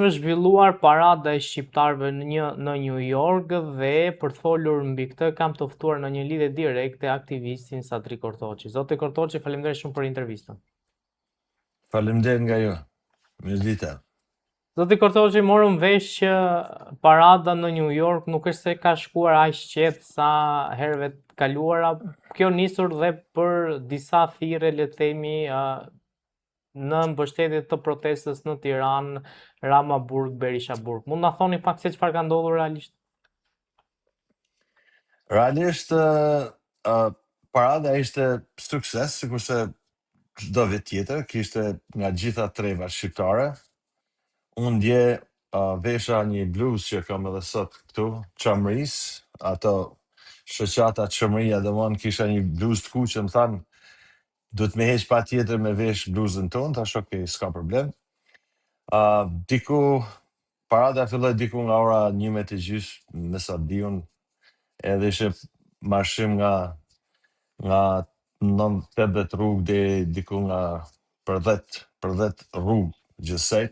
Është zhvilluar parada e shqiptarëve në New York dhe për të folur mbi këtë kam të ftuar në një lidhje direkte aktivistin Satri Kortoçi. Zoti Kortoçi, faleminderit shumë për intervistën. Faleminderit nga ju. Mirëdita. Zoti Kortoçi, morëm vesh që parada në New York nuk është se ka shkuar aq qetë sa herëve të kaluara. Kjo nisur dhe për disa thirrje, le të themi, në mbështetje të protestës në Tiranë, Rama-Burg, Berisha-Burg. Mund na thoni pak se çfarë ka ndodhur realisht? Realisht, parada ishte sukses, sikurse çdo vit tjetër, kishte nga gjitha trevat shqiptare. Unë dje vesha një bluz që kam edhe sot këtu, Çamëris, ato shoqata Çamëria, domthon kisha një bluz të kuq që më thanë duhet me heq patjetër me vesh bluzën tonë, thash okay, s'ka problem. Parada filloi diku nga ora 11:30, me sa di unë, edhe ishe marshim nga 9-10 rrugë deri diku nga për 10 rrugë gjithsej.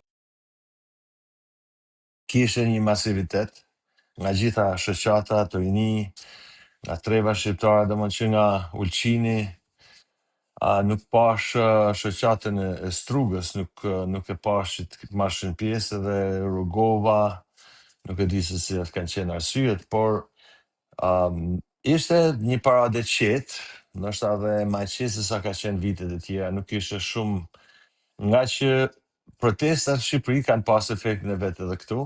Kishte një masivitet nga gjitha shoqata, të rini, nga treva shqiptare, domethënë që nga Ulqini, nuk pash shoqatën e Strugës, nuk e pash që të marrshin pjesë, edhe Rugova, nuk e di se si kanë qenë arsyet, por ishte një paradë e qetë, ndoshta edhe më e qetë se sa ka qenë vitet e tjera, nuk ishte shumë, nga që protestat në Shqipëri kanë pas efektin e vetë edhe këtu.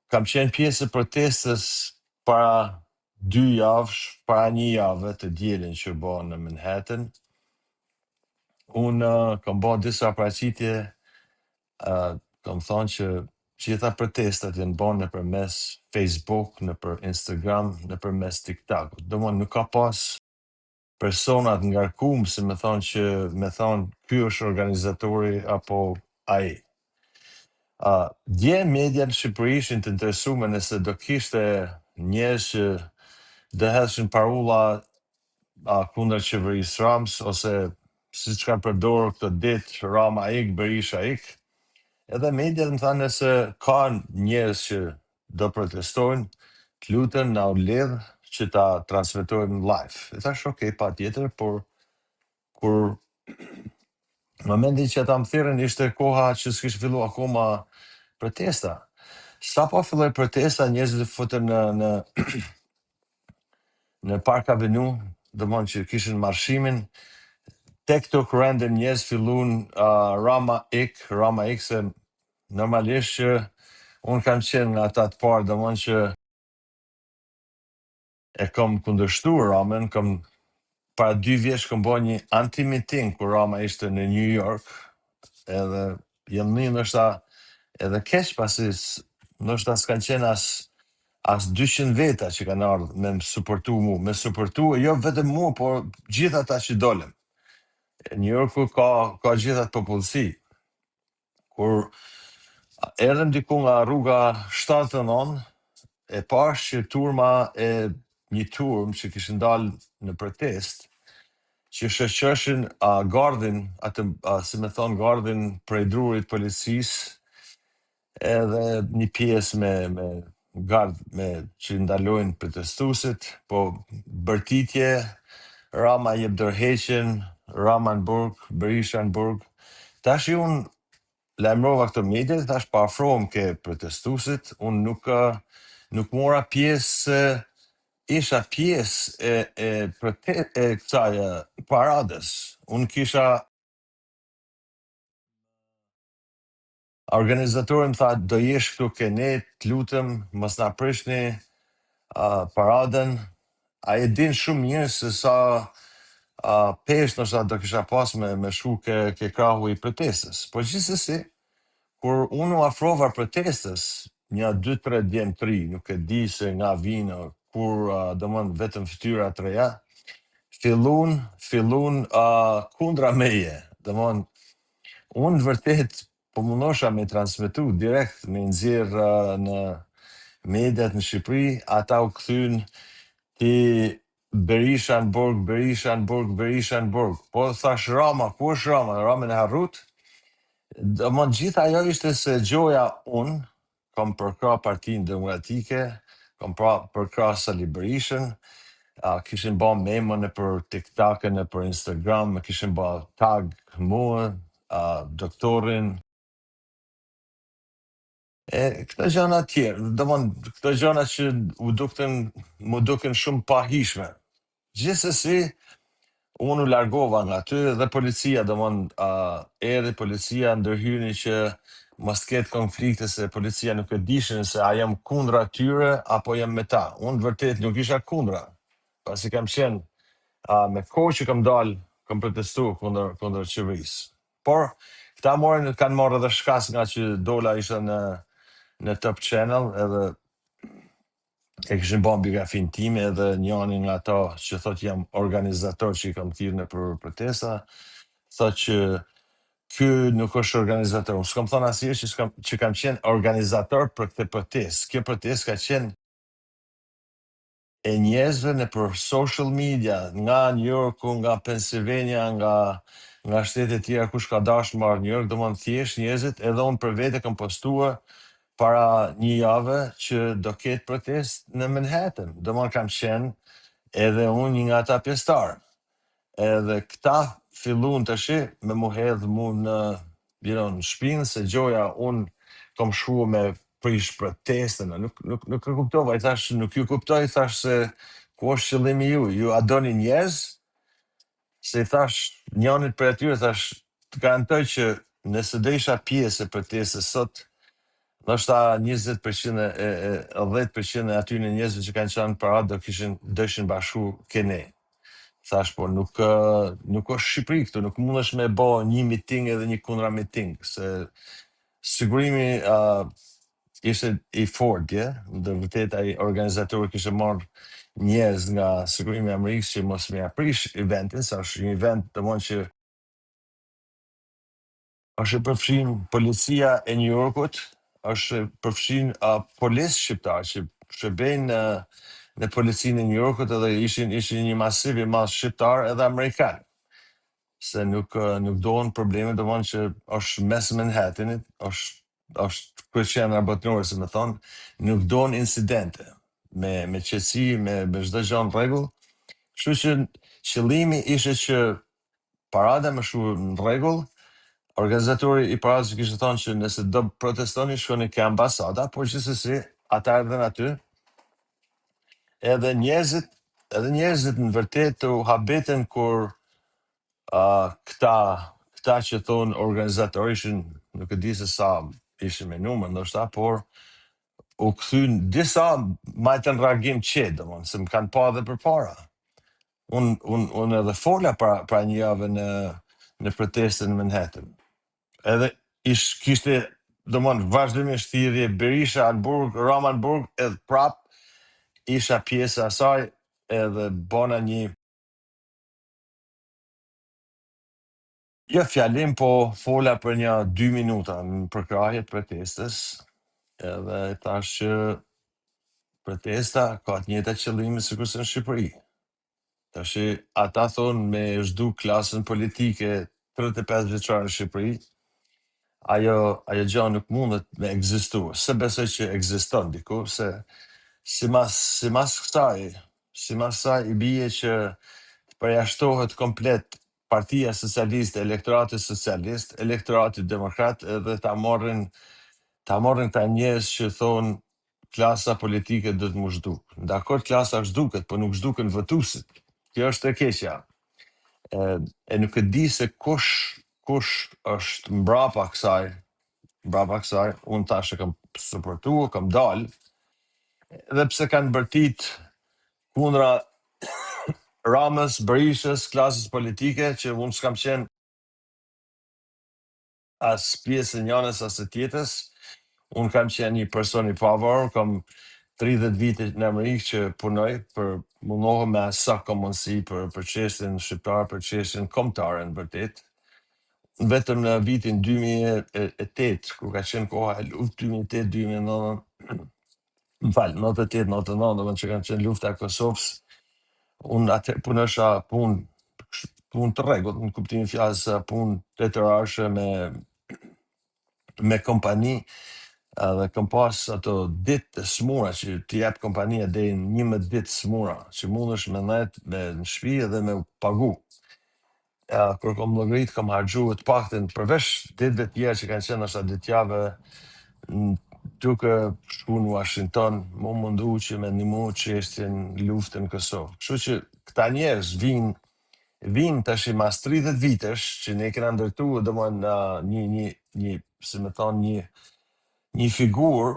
Kam qenë pjesë e protestës para 2 javësh, para 1 jave të dielën që bëhen në Manhattan. Unë kam bërë disa paraqitje, kam thonë që gjitha protestat janë bërë nëpërmes Facebook, nëpër Instagram, nëpërmes TikTok. Domethënë nuk ka pas personat ngarkuar si me thonë ky është organizatori apo ai. Dje media në Shqipëri ishin të interesuar nëse do kishte njerëz që do hedhshin parulla kundër qeverisë Rams, ose siç kanë përdorur këtë ditë, Rama ik, Berisha ik. Edhe media më thanë nëse ka njerëz që do protestojnë, të lutem na u lidh që ta transmetojmë live. E thash okay, patjetër, por kur në momentin që ata më thirrën ishte koha që s'kishte filluar akoma protesta. Sa po filloi protesta, njerëzit futën në Park Avenue, domthonjë që kishin marshimin. Tek këto kurrende njerëz fillun Rama ik, se normalisht që unë kam qenë nga ata të parë, domthonjë që e kam kundërshtuar Ramën, para 2 vjeç kam bërë një anti-miting kur Rama ishte në New York, edhe jam një ndoshta edhe keq pasi ndoshta s'kan qenë as 200 veta që kanë ardhur me më suportu mu, me suportu jo vetëm mu, por gjithë ata që dolën. New Yorku ka gjithë atë popullsi. Kur erdhëm diku nga rruga 79, e pash që turma e një turm që kishin dalë në protest, që shoqërshin gardhin, si me thonë gardhin prej drurit policisë, edhe një pjesë me gardh që ndalojnë protestuesit, po bërtitje, Rama jep dorëheqjen, Rama në burg, Berisha në burg. Tash unë lajmërova këto media, tash pa afrohem ke protestuesit, unë nuk mora pjesë, isha pjesë e kësaj paradës. Unë kisha organizatori më tha do jesh këtu ke ne, të lutem mos na prishni paradën. Ai e din shumë mirë se sa pesh ndoshta do kisha pas me shku ke krahu i protestës. Po gjithsesi, kur unë u afrova protestës, një 2-3 djemë të ri, nuk e di se nga vinë, kur domon vetëm fytyra të reja, fillun kundra meje. Domon, unë vërtet po mundohesha me transmetu direkt, me nxjerr në mediat në Shqipëri, ata u kthyn ti Berisha në burg, Berisha në burg, Berisha në burg. Po thash Rama, ku është Rama? Rama në harrut? Domon gjithë ajo ishte se gjoja unë, kom përkra Partinë Demokratike, kom përkra Sali Berishën, kishin ba memën e për TikTok-ën e për Instagram, kishin ba tag mua, doktorin, këto gjëra tjerë, domon këto gjëra që mu duken shumë pahishme. Gjithsesi, unë u largova nga aty dhe policia, erdhi policia ndërhyri që mos ketë konflikte se policia nuk e dishin se a jam kundra tyre apo jam me ta. Unë vërtet nuk isha kundra, pasi kam qenë me kohë që kam dalë, kam protestu kundër qeverisë. Por, këta kanë marrë edhe shkas nga që dola isha në Top Channel edhe e kishin bën biografin time edhe njëri nga ata që thot jam organizator që i kam thirrë në për protesta, thot që ky nuk është organizator. Unë s'kam thënë asnjëherë që kam qenë organizator për këtë protestë. Kjo protestë ka qenë e njerëzve në për social media, nga New Yorku, nga Pennsylvania, nga shtete tjera kush ka dashur marrë New York, domethënë thjesht njerëzit, edhe unë për vete kam postuar para një jave që do ketë protest në Manhattan. Domethënë kam qenë edhe unë një nga ata pjesëtarë. Edhe këta fillun tash me mu hedh mu në shpinë se gjoja unë kom shku me prish protestën, nuk e kuptova, i thash nuk ju kuptoj, i thash se ku është qëllimi ju a doni njerëz? Se i thash njënit për atyre, thash të garantoj që nëse do isha pjesë e protestës sot, ndoshta 20% e 10% e atyre njerëzve që kanë qenë para do ishin bashku kene. Thash, po nuk është Shqipëri këtu, nuk mundesh me bë një miting edhe një kundra miting, se sigurimi ishte i fort, dhe vërtet ai organizatori kishte marrë njerëz nga sigurimi Amerikës që mos me aprish eventin, sa është një event domthonjë që është e përfshin policia e New Yorkut, është e përfshin policë shqiptar që shërbejnë në policinë e New Yorkut edhe ishin një masiv i madh shqiptar edhe amerikan. Se nuk dohen probleme, domthonjë që është mes Manhattanit, është kryqëndra botërore, se me thonë, nuk dohen incidente, me qetësi, me çdo gjë në rregull. Kështu që qëllimi ishte që parada më shku në rregull. Organizatori i paradës kishte thonë që nëse do protestoni shkoni ke ambasada, por gjithsesi ata erdhën aty. Edhe njerëzit në vërtet u habeten kur këta që thonë organizatori ishin, nuk e di se sa ishin me numër ndoshta, por u kthyn disa majtën reagim qetë, domon, se më kanë pa edhe përpara. Unë edhe fola pra një javë në protestën në Manhattan. Edhe kishte, domon, vazhdimisht thirrje Berisha, Alburg, Romanburg, edhe prap isha pjesë asaj edhe bona një fjalim, po fola për një 2 minuta në përkrahje të protestës, edhe thash që protesta ka të njëjtat qëllime sikur në Shqipëri. Tash ata thonë me zhdu klasën politike 35 vjeçare në Shqipëri, ajo gjë nuk mundet me ekzistu. Se besoj që ekziston diku, se si mas kësaj i bie që përjashtohet komplet Partia Socialiste, elektorati socialist, elektorati demokrat, edhe ta marrin ta njerëz që thonë klasa politike do të më zhduk. Dakor, klasa zhduket, po nuk zhduken votuesit. Kjo është e keqja. E nuk e di se kush është mbrapa kësaj, unë tash e kam suportuar, kam dalë, edhe pse kanë bërtit kundra Ramës, Berishës, klasës politike, që unë s'kam qenë as pjesë e njënës as e tjetës, unë kam qenë një person i pavarur, kam 30 vite në Amerikë që punoj për mundohem me sa kam mundësi për çështjen shqiptare, për çështjen kombëtare në vërtet. Vetëm në vitin 2008, kur ka qenë koha e luftës 2008-2009, më falë, 98-99, do që kanë qenë lufta e Kosovës, unë atë punosha punë të rregullt, në kuptimin fjalës punë tetërorëshe me me kompani, dhe kam pas ato ditë të smura që t'i jep kompania deri në 11 ditë smura, që mundesh me nejt në shtëpi edhe me pagu. Kur kom llogarit, kam harxhu të paktën përveç ditëve tjera që kanë qenë ashta ditjave, duke shku në Washington, mu mundu që me ndihmu çështjen luftën në Kosovë. Kështu që këta njerëz vinë tash mas 30 vitesh që ne kena ndërtuar domethënë një si më thon një figurë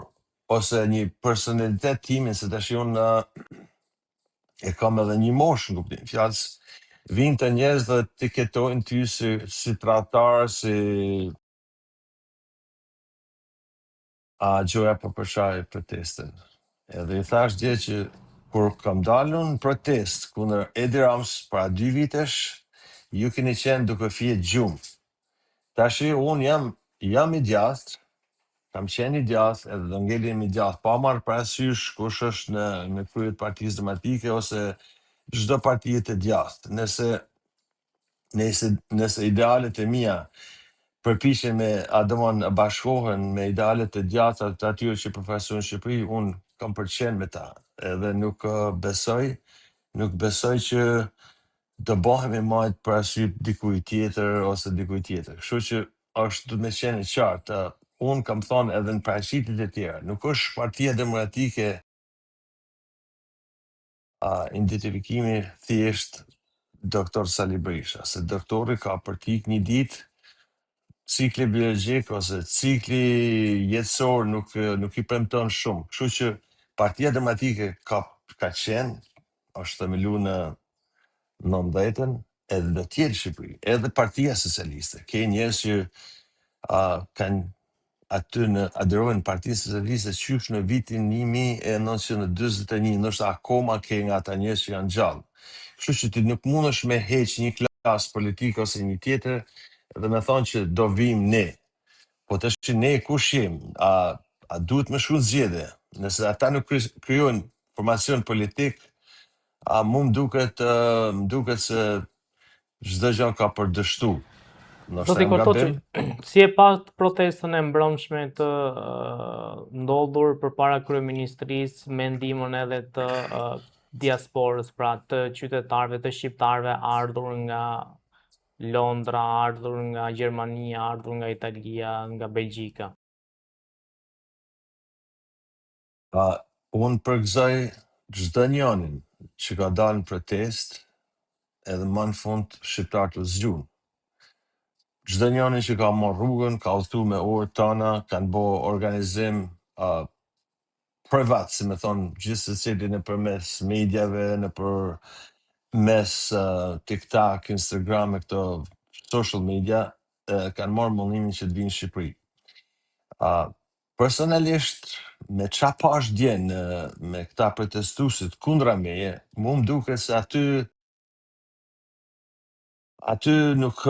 ose një personalitet timin, se tash unë e kam edhe një moshë në kuptim fjalës, vinë të njerëz dhe etiketojnë ty si tradhtar, si gjoja për përshaj protestën. Edhe i thash dje që kur kam dalur në protest kundër Edi Rams para 2 vitesh, ju keni qenë duke fije gjumë. Tashi unë jam i djathtë, kam qenë i djathtë edhe do ngelim i djathtë, pa marrë parasysh kush është në krye të Partisë Demokratike ose çdo parti të djathtë. Nëse idealet e mia përpiqen bashkohen me idealet e djatha të atyre që përfaqësojnë Shqipëri, unë kam përqen me ta. Edhe nuk besoj që do bëhemi majt për arsye dikujt tjetër ose dikujt tjetër. Kështu që është duhet me qenë e qartë. Unë kam thonë edhe në paraqitjet e tjera, nuk është Partia Demokratike identifikimi thjesht doktor Sali Berisha, se doktori ka përtik një ditë, cikli biologjik ose cikli jetësor nuk i premton shumë. Kështu që Partia Demokratike ka qenë, është themelu në 90-ën, edhe do tjetë Shqipëri, edhe Partia Socialiste. Ke njerëz që kanë aty aderojnë Partia Socialiste qysh në vitin 1941, nështë akoma ke nga ata njerëz që janë gjallë. Kështu që ti nuk mundesh me heq një klasë politike ose një tjetër dhe me thonë që do vim ne. Po të shi ne kush jem, a duhet me shku zgjedhje? Nëse ata nuk kryojnë formacion politik, mu më duket se çdo gjë ka përdështu. Zoti Kortoçi, si e pat protestën e mbrëmshme të ndodhur përpara kryeministrisë me ndihmën edhe të diasporës, pra të qytetarëve, të shqiptarëve ardhur nga Londra, ardhur nga Gjermania, ardhur nga Italia, nga Belgjika? Unë përgëzoj çdo njonin që ka dalë në protest, edhe më në fund shqiptarët të zgjunë. Çdo njoni që ka marrë rrugën, ka udhëtu me orët tona, kanë bo organizim privat, si me thonë, gjithë secili nëpërmes mediave, nëpërmes TikTok, Instagram e këto social media, kanë marrë mundimin që të vinë në Shqipëri. Personalisht, me qa pash djen me këta protestuesit kundra meje, mu më duket se aty nuk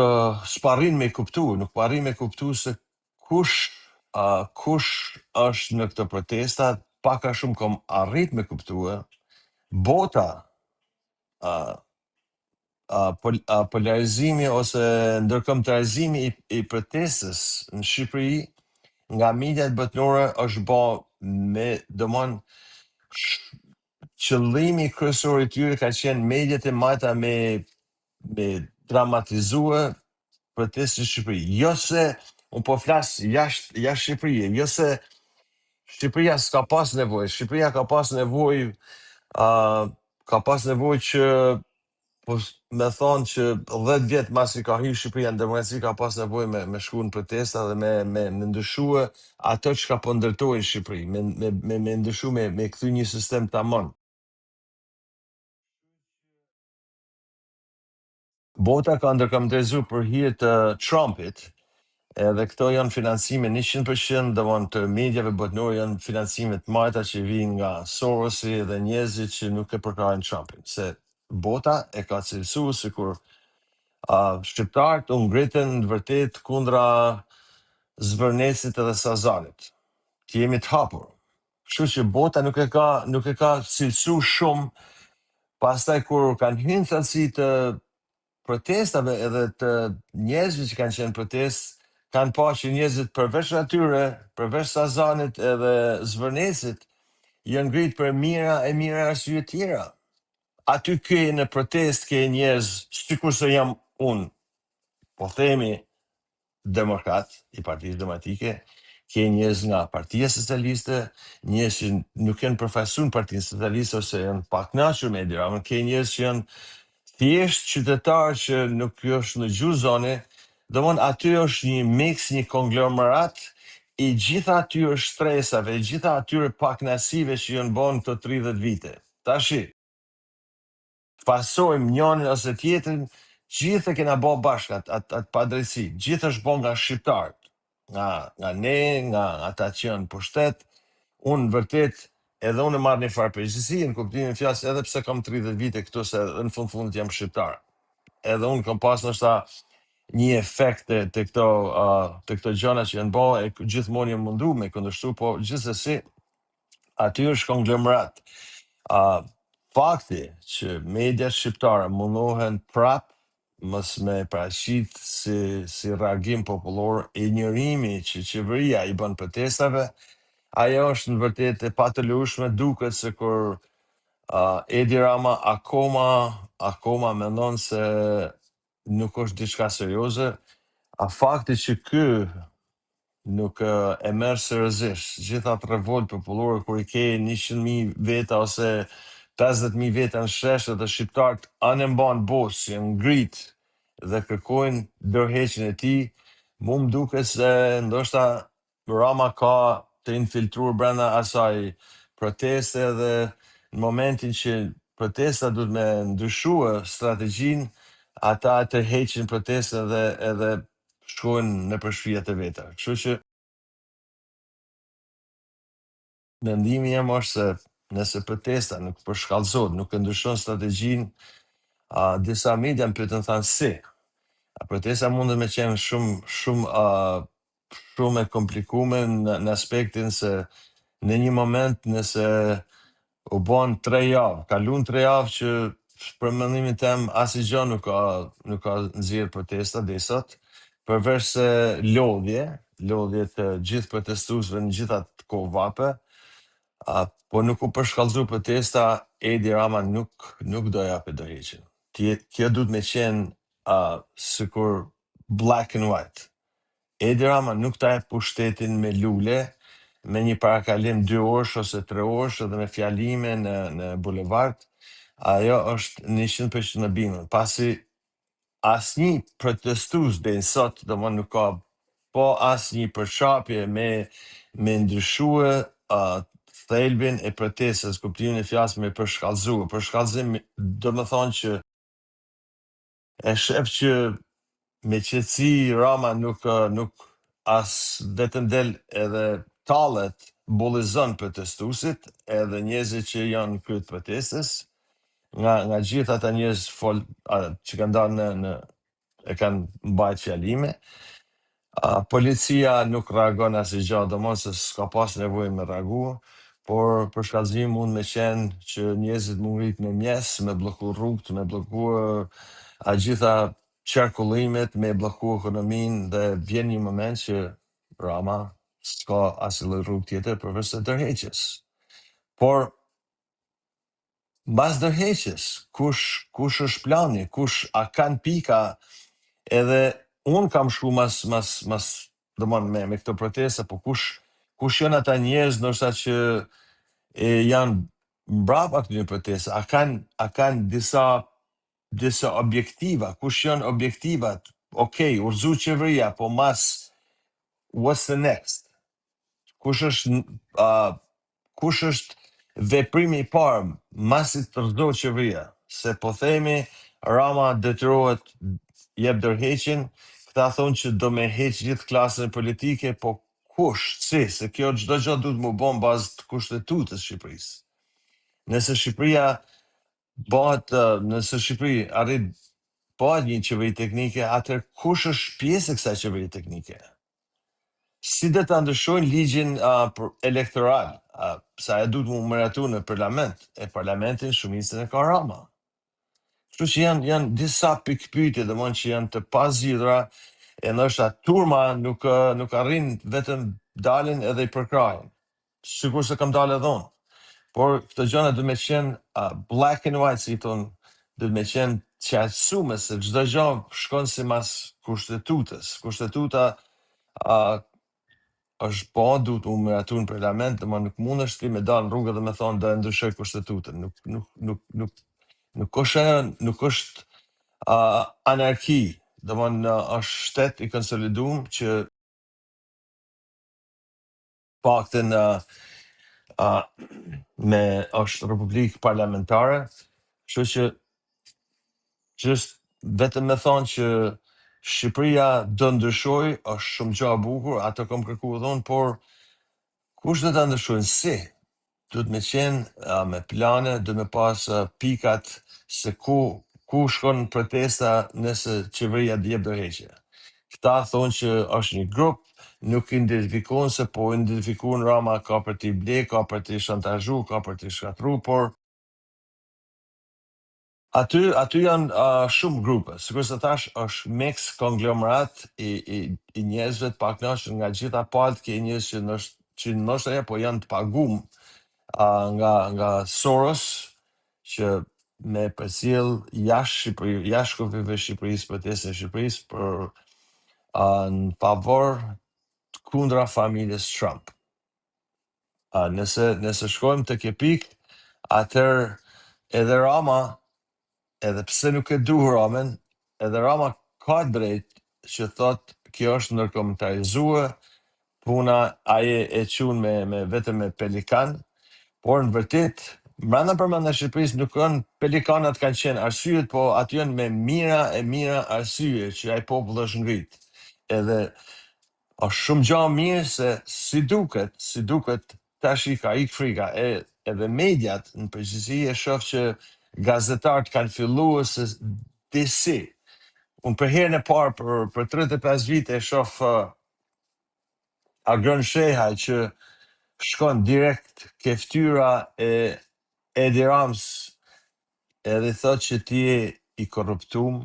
s'parrin me kuptu se kush është në këtë protesta, pak a shumë kom arrit me kuptue, bota polarizimi ose ndërkombëtarizimi i protestës në Shqipëri nga mediat botërore është bë me domon qëllimi kryesor i tyre ka qenë mediat e majta me dramatizue protestin në Shqipëri. Jo se unë po flas jashtë Shqipërisë, jo se Shqipëria s'ka pas nevojë, Shqipëria ka pas nevojë që po me thonë që 10 vjet masi ka hyrë Shqipëria në demokraci, ka pas nevojë me shku në protesta dhe me ndryshue ato që ka po ndërtojnë në Shqipëri, me ndryshu, me kthy një sistem tamam. Bota ka ndërkombëtarizu për hir të Trumpit, edhe këto janë financime 100% të mediave botërore, janë financime të majta që vijnë nga Sorosi dhe njerëzit që nuk e përkrajnë Trumpin. Se bota e ka cilësuar sikur shqiptarët u ngritën në vërtet kundra Zvërnesit edhe Sazanit. Që jemi të hapur. Kështu që bota nuk e ka cilësu shumë, pastaj kur kanë hyrë thellësi të protestave edhe të njerëzve që kanë qenë protest, kanë pa që njerëzit përveç atyre, përveç Sazanit edhe Zvërnesit, janë ngrit për mira e mira arsye tjera. Aty ke në protest ke njerëz, sikur se jam unë, po themi demokrat i Partisë Demokratike, ke njerëz nga Partia Socialiste, njerëz që nuk janë përfaqësuar në Partinë Socialiste ose janë pa kënaqur me Edi Ramën, ke njerëz që janë thjesht qytetarë që nuk është në gjuhë zone, domthon aty është një mix, një konglomerat i gjitha atyre shtresave, i gjitha atyre pakënaqësive që janë bën këto 30 vite. Tashi, pasojmë njërin ose tjetrin, gjithë e kena bo bashkë atë padrejsi, gjithë është bo nga shqiptarët, nga ne, nga ata që janë pushtet, unë vërtet, edhe unë e marrë një farë përgjithësi, në kuptimin fjalës, edhe pse kam 30 vite këtu, se në fundit jam shqiptar. Edhe unë kam pas nështë një efekt të këto gjëna që janë bo, e gjithmonë jam mundu me këndështu, po gjithsesi, aty është konglomerat. Fakti që media shqiptare mundohen prap mos me paraqit si reagim popullor e njërimi që qeveria i bën protestave, ajo është në vërtet e patëlueshme, duket se kur Edi Rama akoma mendon se nuk është diçka serioze, a fakti që ky nuk e merr seriozisht gjithë atë revolt popullore kur i ke 100.000 veta ose 50.000 veta në sheshe dhe shqiptarët anë mban bos, janë ngrit dhe kërkojnë ndërheqjen e tij, mu më duket se ndoshta Rama ka të infiltruar brenda asaj proteste dhe në momentin që protesta duhet me ndryshua strategjin, ata të heqin protestën dhe edhe shkojnë në përshkrijet e veta. Kështu që mendimi jam është se nëse protesta nuk përshkallëzohet, nuk e ndryshon strategjin, disa media më pyetën thanë si. Protesta mundet me qenë shumë e komplikume në aspektin se në një moment nëse u bon 3 javë, kalun 3 javë që për mendimin tem asgjë nuk ka nxjerr protesta deri sot, përveç se lodhje të gjithë protestuesve në gjitha të kohë vape, po nuk u përshkallëzu protesta, Edi Rama nuk do jape dorëheqjen. Kjo duhet me qenë sikur black and white. Edi Rama nuk ta jep pushtetin me lule, me një parakalim 2 orësh ose 3 orësh edhe me fjalime në bulevard, ajo është 100% në bimën. Pasi asnjë protestues deri sot, domethënë nuk ka po asnjë përshapje me ndryshue thelbin e protestës, kuptimin e fjalës me përshkallëzu. Përshkallëzim do të thonë që e shef që me qetësi Rama nuk as vetëm del edhe tallet bullizon protestuesit edhe njerëzit që janë kryet protestës, nga gjithë ata njerëz që kanë dalë e kanë mbajt fjalime. Policia nuk reagon asgjë, domosdoshmë se s'ka pas nevojë me reagu, por për shkallëzim mund me qenë që njerëzit mund rrit me mjes, me blloku rrugët, me blloku gjitha qarkullimet, me blloku ekonominë dhe vjen një moment që Rama s'ka asnjë rrugë tjetër përveç se tërheqjes. Por mbas ndërheqjes, kush është plani, a kanë pika, edhe unë kam shku mas domthon me këto protesta, po kush janë ata njerëz ndoshta që janë mbrapa këtyre protesta, a kanë disa objektiva, kush janë objektivat? Okej, urzu qeveria, po what's the next? Kush është veprimi i parë masi të rëzdoj qeveria? Se po themi Rama detyrohet jep dorëheqjen, këta thonë që do me heq gjithë klasën politike, po kush, se kjo çdo gjë duhet më bën bazë të kushtetutës së Shqipërisë. Nëse Shqipëri arrit bëhet një qeveri teknike, atëherë kush është pjesë e kësaj qeveri teknike? Si dhe të ndryshojnë ligjin elektoral, sa e duhet më miratu në parlament, e parlamentin shumicën e ka Rama. Kështu që janë disa pikpyetje domthonjë që janë të pazgjidhura e ndoshta turma nuk arrin vetëm dalin edhe i përkrajnë. Sikur se kam dalë edhe unë. Por këto gjëra duhet me qenë black and white, si thonë, duhet me qenë qartësume se çdo gjë shkon sipas kushtetutës. Kushtetuta është po, duhet u miratu në parlament, dhe nuk mund është ti me dalë në rrugë dhe me thonë do e ndryshoj kushtetutën. Nuk është anarki, dhe është shtet i konsolidum që paktën me është republikë parlamentare, kështu që just vetëm me thonë që Shqipëria do ndryshoj, është shumë gjë e bukur, ato kam kërkuar dhon, por kush do ta ndryshojnë si? Duhet me qenë me plane, duhet me pas pikat se ku shkon protesta nëse qeveria të jep dorëheqje. Këta thonë që është një grup, nuk identifikohen se po identifikohen Rama ka për t'i ble, ka për t'i shantazhu, ka për t'i shkatru, por aty janë shumë grupe. Sikur se thash, është mix konglomerat i njerëzve të paknaqur nga gjitha palët, ke njerëz që ndoshta po janë të pagum nga Soros, që me përcjell jashtë kufive Shqipërisë, protestën e Shqipërisë për në favor kundra familjes Trump. Nëse shkojmë të kjo pikë, atëherë edhe Rama, edhe pse nuk e du Ramen, edhe Rama ka drejt që thot kjo është ndërkombëtarizuar, puna aje e qunë me vetëm me pelikan, por në vërtet, brenda Shqipërisë nuk kanë pelikanat kanë qenë arsyet, po aty janë me mira arsye që ai popull është ngrit. Edhe është shumë gjë mirë se si duket tash i ka ik frika, edhe mediat në përgjithësi e shoh që gazetarët kanë filluar se disi. Unë për herën e parë për 35 vite e shoh Agron Shehaj që shkon direkt ke fytyra e Edi Rams edhe thot që ti je i korruptum,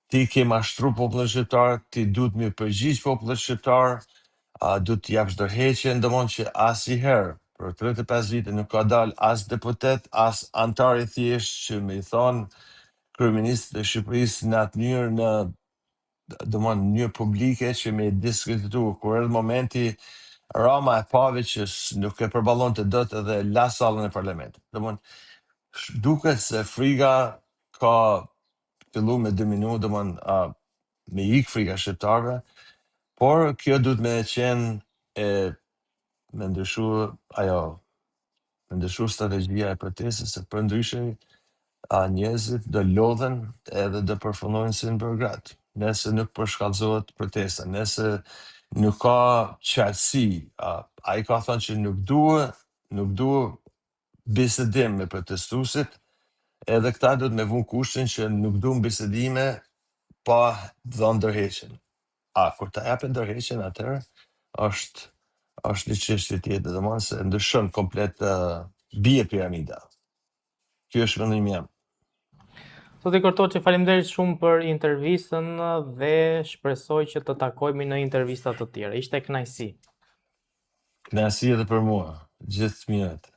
ti ke mashtru popullin shqiptar, ti duhet me përgjigj popullin shqiptar, duhet t'i japsh dorëheqje, ndomon që asnjëherë për 35 vite nuk ka dal as deputet, as antar i thjesht që me i thon kryeministit të Shqipërisë në atë mënyrë në mënyrë publike që me diskreditu, kur edhe momenti Rama e pave që nuk e përballon të dot edhe la sallën e parlamentit. Duket se friga ka fillu me diminu, me ik friga shqiptarëve, por kjo duhet me qenë me ndryshu strategjia e protestës, se për ndryshe njerëzit do lodhen edhe do përfundojnë si në Beograd. Nëse nuk përshkallëzohet protesta, nëse nuk ka qartësi, ai ka thënë që nuk duhet bisedim me protestuesit, edhe këta duhet me vënë kushtin që nuk duhen bisedime pa dhënë dorëheqjen. Kur ta japin dorëheqjen, atëherë është një çështje tjetër, domethënë se ndryshon komplet bie piramida. Ky është mendimi jam. Zoti Kortoçi, faleminderit shumë për intervistën dhe shpresoj që të takojmë në intervista të tjera. Ishte kënaqësi. Kënaqësi edhe për mua. Gjithë mirët.